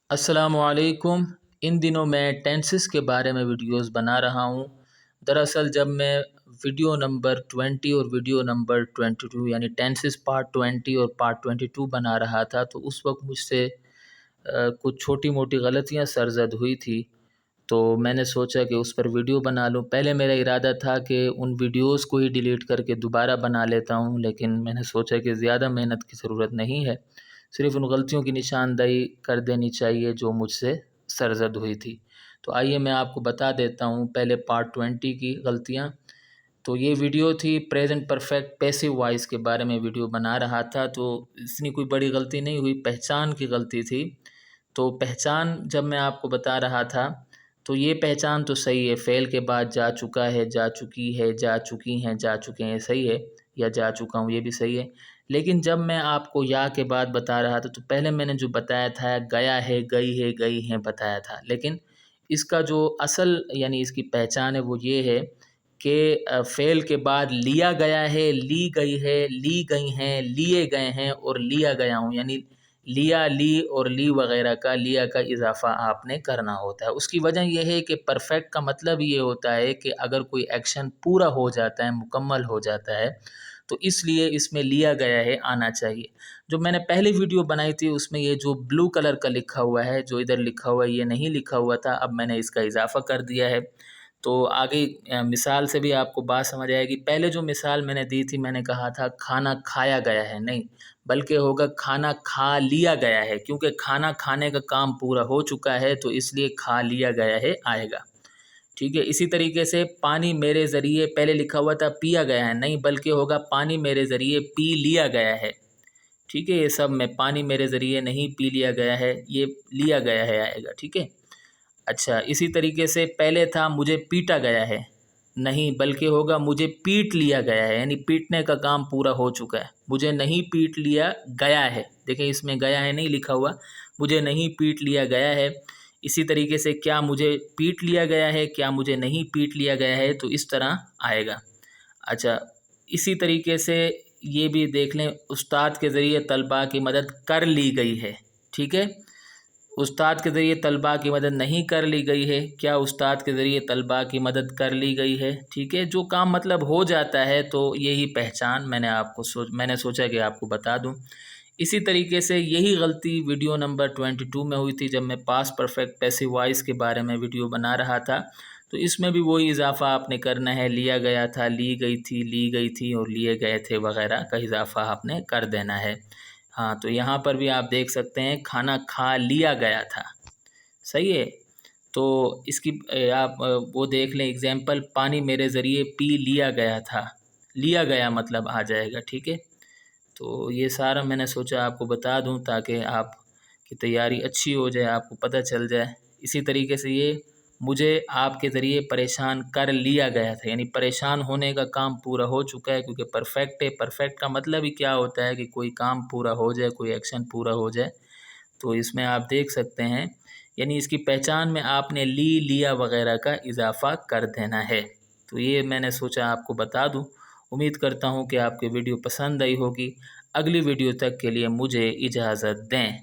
अस्सलामुअलैकुम। इन दिनों मैं टेंसेस के बारे में वीडियोस बना रहा हूँ। दरअसल जब मैं वीडियो नंबर 20 और वीडियो नंबर 22 यानी टेंसेस पार्ट 20 और पार्ट 22 बना रहा था तो उस वक्त मुझसे कुछ छोटी मोटी गलतियाँ सरज़द हुई थी। तो मैंने सोचा कि उस पर वीडियो बना लूँ। पहले मेरा इरादा था कि उन वीडियोस को ही डिलीट करके दोबारा बना लेता हूँ, लेकिन मैंने सोचा कि ज़्यादा मेहनत की ज़रूरत नहीं है, सिर्फ़ उन गलतियों की निशानदेही कर देनी चाहिए जो मुझसे सरज़द हुई थी। तो आइए मैं आपको बता देता हूँ पहले पार्ट 20 की गलतियाँ। तो ये वीडियो थी प्रेज़ेंट परफेक्ट पैसिव वॉइस के बारे में वीडियो बना रहा था, तो इतनी कोई बड़ी गलती नहीं हुई, पहचान की गलती थी। तो पहचान जब मैं आपको बता रहा था तो ये पहचान तो सही है, फ़ेल के बाद जा चुका है, जा चुकी है, जा चुकी हैं, जा चुके हैं, सही है, या जा चुका हूँ ये भी सही है। लेकिन जब मैं आपको या के बाद बता रहा था तो पहले मैंने जो बताया था गया है, गई हैं बताया था, लेकिन इसका जो असल यानी इसकी पहचान है वो ये है कि फ़ेल के बाद लिया गया है, ली गई है, ली गई हैं, लिए गए हैं और लिया गया हूँ, यानी लिया, ली और ली वग़ैरह का लिया का इज़ाफ़ा आपने करना होता है। उसकी वजह ये है कि परफ़ेक्ट का मतलब ये होता है कि अगर कोई एक्शन पूरा हो जाता है, मुकम्मल हो जाता है, तो इसलिए इसमें लिया गया है आना चाहिए। जो मैंने पहली वीडियो बनाई थी उसमें ये जो ब्लू कलर का लिखा हुआ है, जो इधर लिखा हुआ है ये नहीं लिखा हुआ था, अब मैंने इसका इज़ाफ़ा कर दिया है। तो आगे मिसाल से भी आपको बात समझ आएगी। पहले जो मिसाल मैंने दी थी, मैंने कहा था खाना खाया गया है, नहीं, बल्कि होगा खाना खा लिया गया है, क्योंकि खाना खाने का काम पूरा हो चुका है तो इसलिए खा लिया गया है आएगा। ठीक है, इसी तरीके से पानी मेरे ज़रिए पहले लिखा हुआ था पिया गया है, नहीं, बल्कि होगा पानी मेरे ज़रिए पी लिया गया है। ठीक है, ये सब में पानी मेरे ज़रिए नहीं पी लिया गया है, ये लिया गया है आएगा। ठीक है। अच्छा, इसी तरीके से पहले था मुझे पीटा गया है, नहीं, बल्कि होगा मुझे पीट लिया गया है, यानी पीटने का काम पूरा हो चुका है। मुझे नहीं पीट लिया गया है, देखिए इसमें गया है नहीं लिखा हुआ, मुझे नहीं पीट लिया गया है। इसी तरीके से क्या मुझे पीट लिया गया है, क्या मुझे नहीं पीट लिया गया है, तो इस तरह आएगा। अच्छा, इसी तरीके से ये भी देख लें, उस्ताद के ज़रिए तलबा की मदद कर ली गई है। ठीक है, उस्ताद के ज़रिए तलबा की मदद नहीं कर ली गई है, क्या उस्ताद के ज़रिए तलबा की मदद कर ली गई है। ठीक है, जो काम मतलब हो जाता है तो यही पहचान मैंने सोचा कि आपको बता दूं। इसी तरीके से यही गलती वीडियो नंबर 22 में हुई थी, जब मैं पास्ट परफेक्ट पैसिव वॉइस के बारे में वीडियो बना रहा था। तो इसमें भी वही इजाफ़ा आपने करना है, लिया गया था, ली गई थी और लिए गए थे वगैरह का इजाफ़ा आपने कर देना है। हाँ, तो यहाँ पर भी आप देख सकते हैं खाना खा लिया गया था, सही है। तो इसकी आप वो देख लें एग्ज़ाम्पल, पानी मेरे ज़रिए पी लिया गया था, लिया गया मतलब आ जाएगा। ठीक है, तो ये सारा मैंने सोचा आपको बता दूं ताकि आपकी तैयारी अच्छी हो जाए, आपको पता चल जाए। इसी तरीके से ये मुझे आपके ज़रिए परेशान कर लिया गया था, यानी परेशान होने का काम पूरा हो चुका है, क्योंकि परफेक्ट है। परफेक्ट का मतलब ही क्या होता है कि कोई काम पूरा हो जाए, कोई एक्शन पूरा हो जाए। तो इसमें आप देख सकते हैं, यानी इसकी पहचान में आपने ली, लिया वगैरह का इजाफ़ा कर देना है। तो ये मैंने सोचा आपको बता दूं। उम्मीद करता हूं कि आपकी वीडियो पसंद आई होगी। अगली वीडियो तक के लिए मुझे इजाज़त दें।